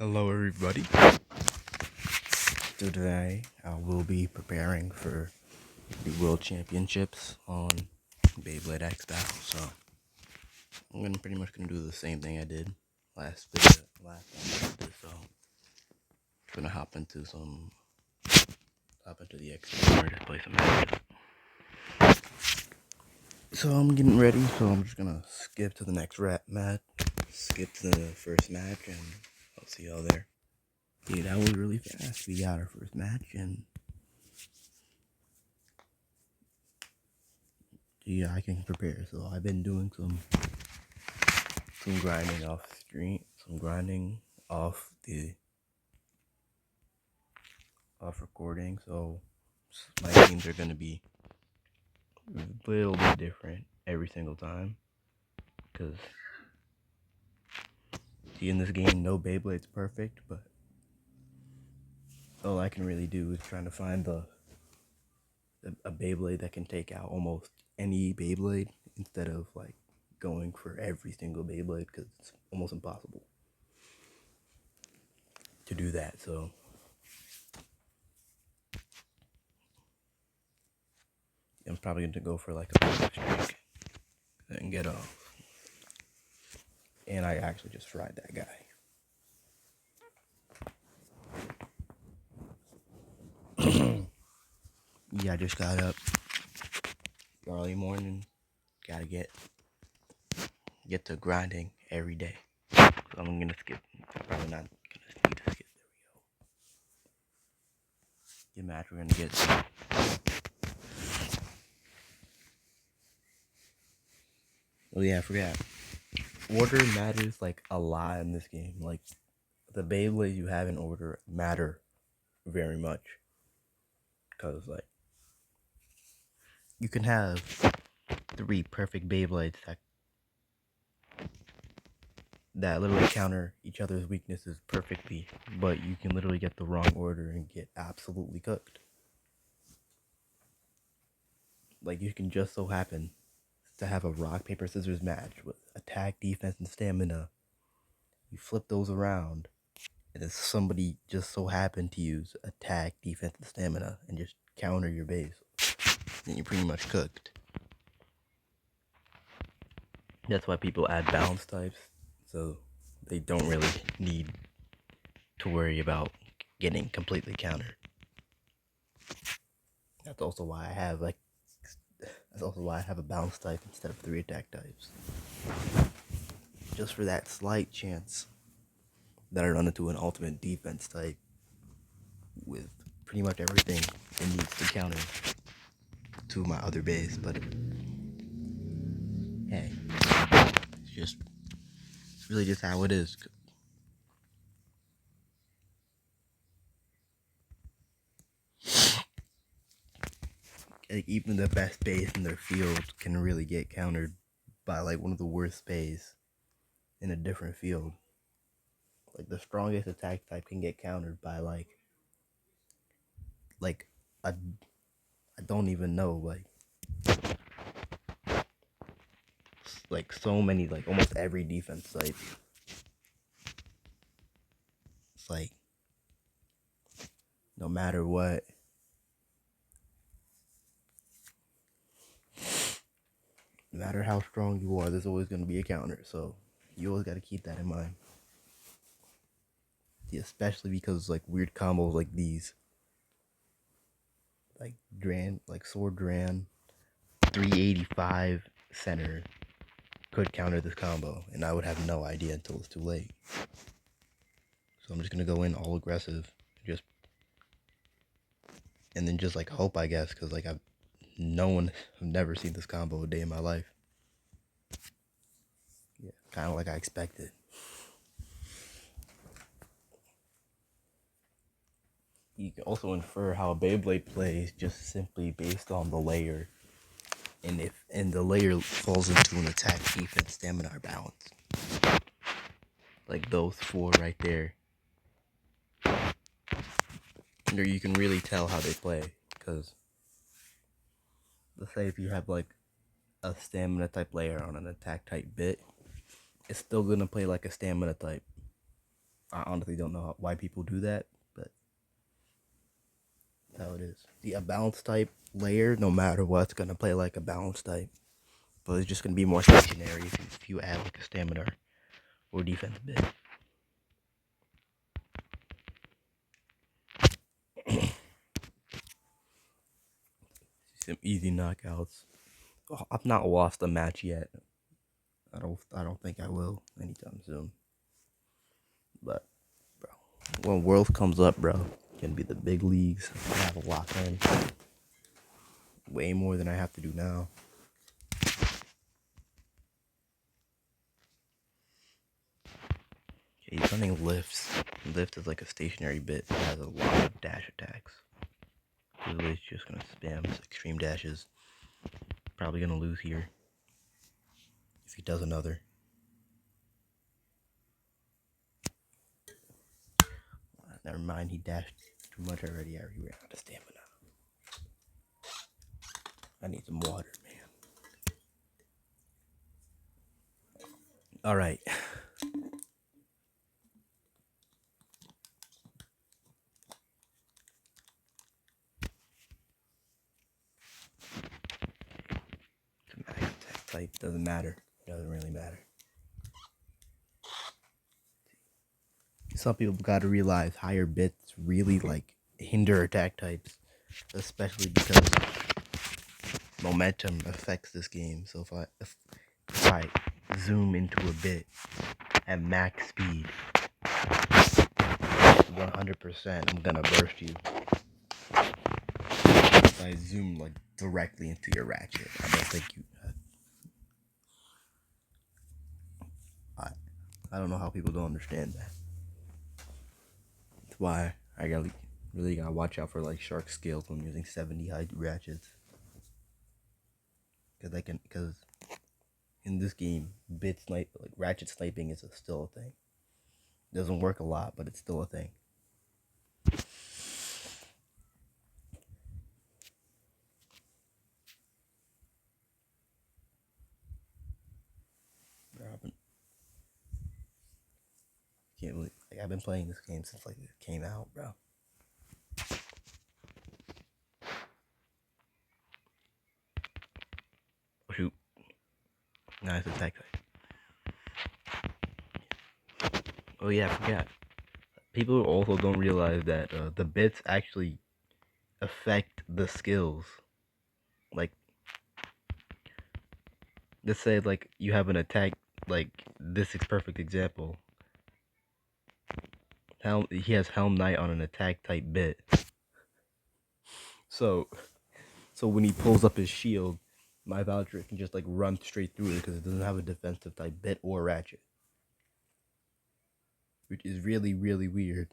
Hello, everybody. So today I will be preparing for the World Championships on Beyblade X Battle. So I'm pretty much gonna do the same thing I did last video, last time I did this. So I'm gonna hop into the X Battle to play some matches. So I'm getting ready. So I'm just gonna skip to the next match, skip to the first match, and I'll see y'all there. Dude, that was really fast. We got our first match, and yeah, I can prepare. So I've been doing some grinding off stream, some grinding off recording. So my teams are gonna be a little bit different every single time, because in this game, no Beyblade's perfect, but all I can really do is trying to find a Beyblade that can take out almost any Beyblade instead of like going for every single Beyblade, because it's almost impossible to do that. So I'm probably going to go for like a perfect streak and get off. And I actually just fried that guy. Yeah, I just got up early morning. Gotta get to grinding every day. So I'm gonna skip. Probably not gonna need to skip. There we go. The match we're gonna get to. Oh yeah, I forgot. Order matters like a lot in this game. Like the Beyblades you have in order matter very much. Cause like you can have 3 perfect Beyblades that literally counter each other's weaknesses perfectly, but you can literally get the wrong order and get absolutely cooked. Like you can just so happen to have a rock, paper, scissors match with attack, defense, and stamina. You flip those around, and then somebody just so happened to use attack, defense, and stamina and just counter your base. And you're pretty much cooked. That's why people add balance types, so they don't really need to worry about getting completely countered. That's also why I have a balance type instead of 3 attack types. Just for that slight chance that I run into an ultimate defense type with pretty much everything it needs to counter to my other base, but hey, it's really just how it is. Like even the best base in their field can really get countered by like one of the worst base in a different field. Like the strongest attack type can get countered by like I don't even know, like so many, like almost every defense type. It's like no matter what, no matter how strong you are, there's always going to be a counter. So you always got to keep that in mind. Yeah, especially because like weird combos like these, like Sword Dran, 385 center could counter this combo, and I would have no idea until it's too late. So I'm just gonna go in all aggressive, and then just like hope, I guess, because like I've never seen this combo a day in my life. Yeah, kind of like I expected. You can also infer how a Beyblade plays just simply based on the layer, and if the layer falls into an attack, defense, stamina, or balance, like those 4 right there, you can really tell how they play. Because let's say if you have like a stamina type layer on an attack type bit, it's still gonna play like a stamina type. I honestly don't know why people do that, but that's how it is. See, a balance type layer, no matter what, it's gonna play like a balance type, but it's just gonna be more stationary if you add like a stamina or defense bit. Some easy knockouts. Oh, I've not lost a match yet. I don't think I will anytime soon. But bro, when Worlds comes up, bro, it's gonna be the big leagues. I have a lock in. Way more than I have to do now. Okay, he's running lifts. Lift is like a stationary bit that has a lot of dash attacks. He's just gonna spam extreme dashes. Probably gonna lose here if he does another. Never mind, he dashed too much already. I ran out of stamina. I need some water, man. All right. The max attack type doesn't matter. Doesn't really matter. Some people gotta realize higher bits really like hinder attack types, especially because momentum affects this game. So if I zoom into a bit at max speed, 100%, I'm gonna burst you. If I zoom like directly into your ratchet, I don't think you. I don't know how people don't understand that. That's why I really gotta watch out for like shark scales when using 70 high ratchets. Because in this game, ratchet sniping is still a thing. It doesn't work a lot, but it's still a thing. Can't believe I've been playing this game since like it came out, bro. Oh shoot, nice attack. Oh yeah, I forgot. People also don't realize that the bits actually affect the skills. Like, let's say like you have an attack, like this is perfect example. He has Helm Knight on an attack type bit. So when he pulls up his shield, my Valkyrie can just like run straight through it because it doesn't have a defensive type bit or ratchet, which is really weird.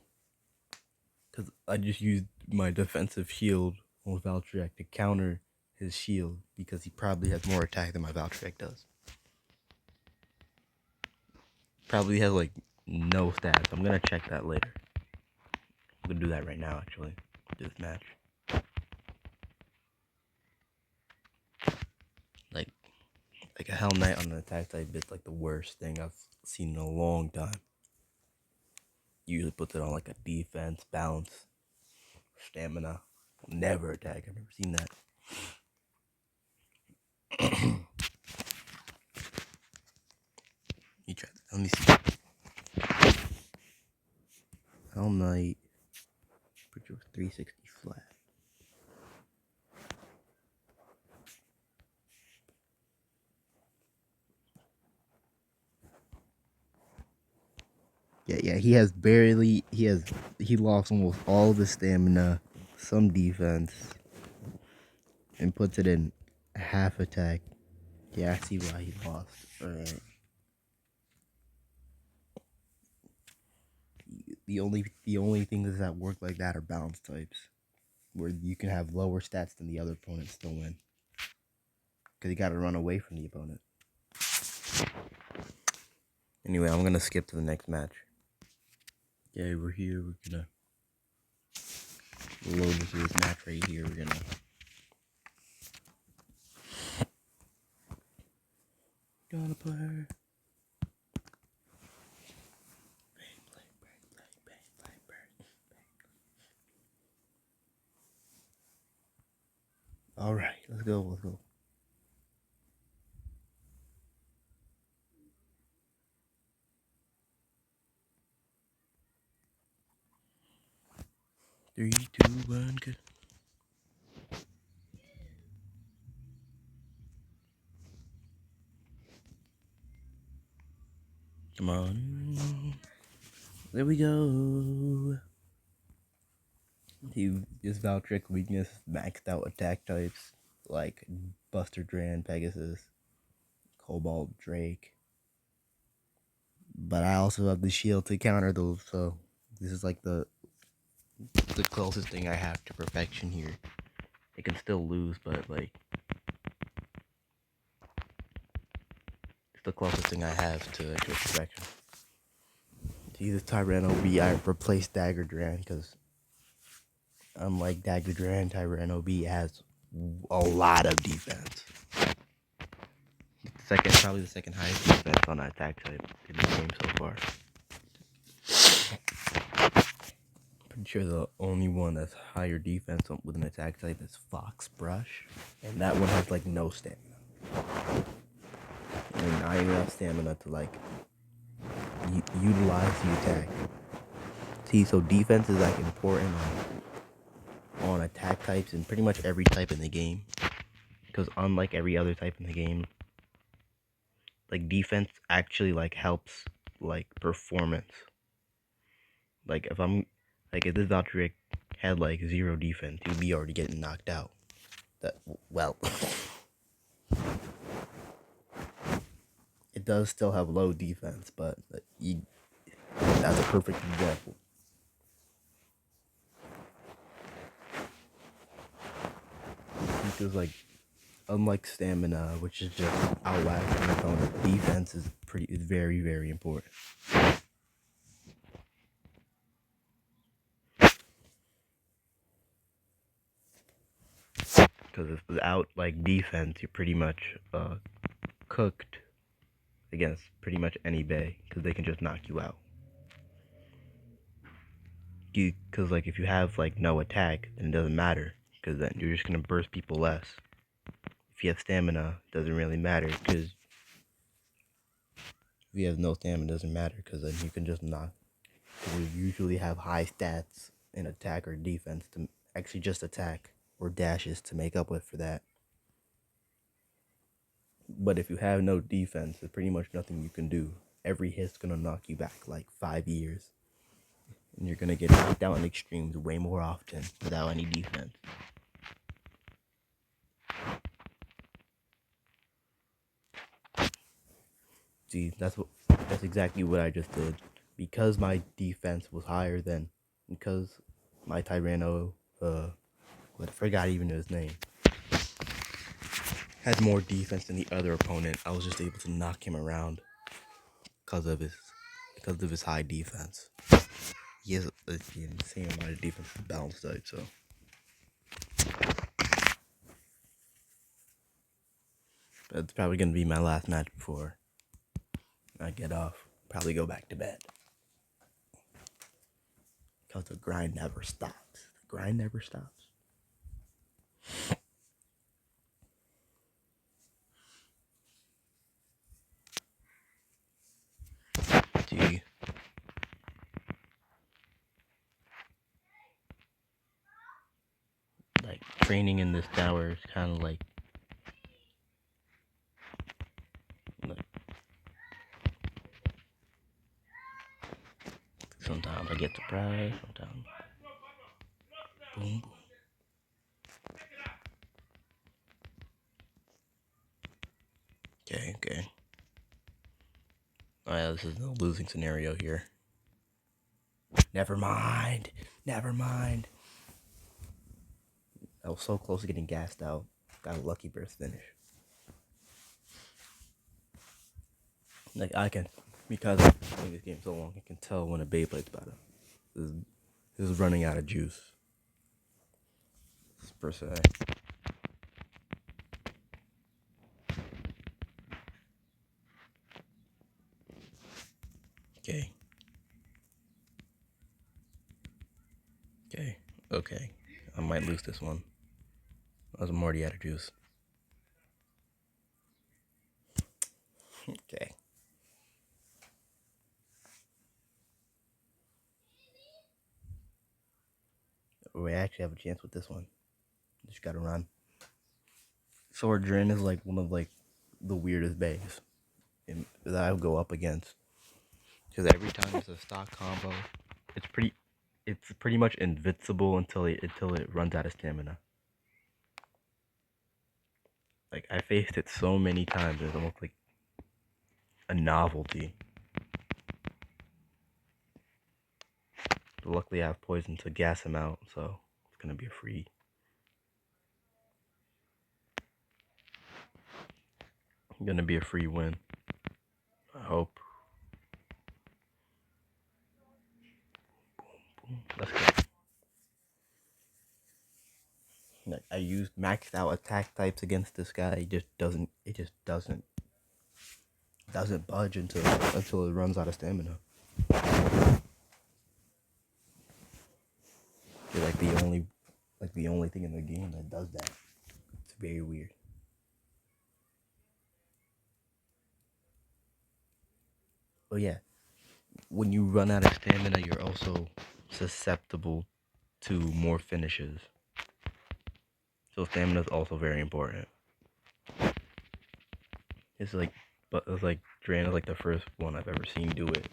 Because I just used my defensive shield on Valkyrie to counter his shield because he probably has more attack than my Valkyrie does. Probably has like no stats. I'm gonna check that later. I'm gonna do that right now actually. This match. Like a Hell Knight on an attack type bit's like the worst thing I've seen in a long time. Usually puts it on like a defense, balance, stamina. Never attack. I've never seen that. You try that. Let me see. Hell Knight. Put your 360 flat. Yeah, he lost almost all of his stamina, some defense, and puts it in half attack. Yeah, I see why he lost. Alright. The only things that work like that are balance types, where you can have lower stats than the other opponent still win. Because you gotta run away from the opponent. Anyway, I'm gonna skip to the next match. Yeah, we're here. We're gonna load into this match right here. We're gonna play. Alright, let's go, let's go. Three, two, one, go. Come on. There we go. His Valtryek weakness maxed out attack types like Buster Dran, Pegasus, Cobalt, Drake. But I also have the shield to counter those, so this is like the closest thing I have to perfection here. It can still lose, but like it's the closest thing I have to perfection. See this Tyranno B, I replaced Dagger Dran because unlike Dagger Dran, Tyranno B has a lot of defense. Probably the second highest defense on that attack type in the game so far. Pretty sure the only one that's higher defense with an attack type is Fox Brush, and that one has like no stamina. And not enough stamina to like utilize the attack. See, so defense is like important on attack types and pretty much every type in the game, because unlike every other type in the game, like defense actually like helps like performance. Like if this Valkyrie had like 0 defense, he'd be already getting knocked out. It does still have low defense, but that's a perfect example. Because like unlike stamina, which is just outlasting an opponent, defense is very, very important. Because without like defense, you're pretty much cooked against pretty much any bay, because they can just knock you out. Because like if you have like no attack, then it doesn't matter, because then you're just gonna burst people less. If you have stamina, it doesn't really matter, because if you have no stamina, it doesn't matter, because then you can just knock. You usually have high stats in attack or defense to actually just attack or dashes to make up with for that. But if you have no defense, there's pretty much nothing you can do. Every hit's gonna knock you back like 5 years. And you're gonna get knocked out in extremes way more often without any defense. See, that's exactly what I just did. Because my defense was higher than, because my Tyranno, I forgot even his name, had more defense than the other opponent, I was just able to knock him around because of his high defense. He has the same amount of defense as balanced type, so. But it's probably gonna be my last match before I get off. Probably go back to bed. Because the grind never stops. The grind never stops. Gee. Like, training in this tower is kind of like sometimes I get surprised, sometimes boom, boom. Okay. Alright, this is no losing scenario here. Never mind. I was so close to getting gassed out. Got a lucky burst finish. Like, because I've been playing this game so long, I can tell when a Beyblade's about to. This is running out of juice. Per se. Okay. I might lose this one. I'm already out of juice. Okay. We actually have a chance with this one. Just gotta run. Sword Drain is like one of like the weirdest bays that I go up against. Because every time it's a stock combo, it's pretty much invincible until it runs out of stamina. Like I faced it so many times, it's almost like a novelty. But luckily, I have poison to gas him out, so it's gonna be a free win. I hope. Let's go. Like, I used maxed out attack types against this guy. It just doesn't budge until it runs out of stamina. You're like the only thing in the game that does that. It's very weird. But yeah, when you run out of stamina, you're also susceptible to more finishes. So stamina is also very important. It's like Dran is like the first one I've ever seen do it.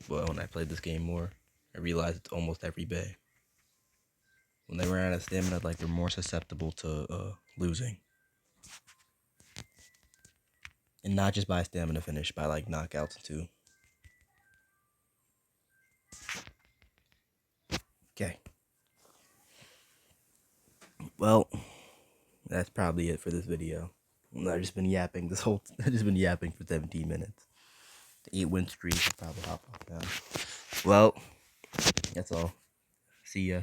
But when I played this game more, I realized it's almost every bay. When they run out of stamina, like they're more susceptible to losing. And not just by stamina finish, by like knockouts too. Okay. Well, that's probably it for this video. I've just been yapping I've just been yapping for 17 minutes. The 8-win streak will probably hop off now. Well, that's all. See ya.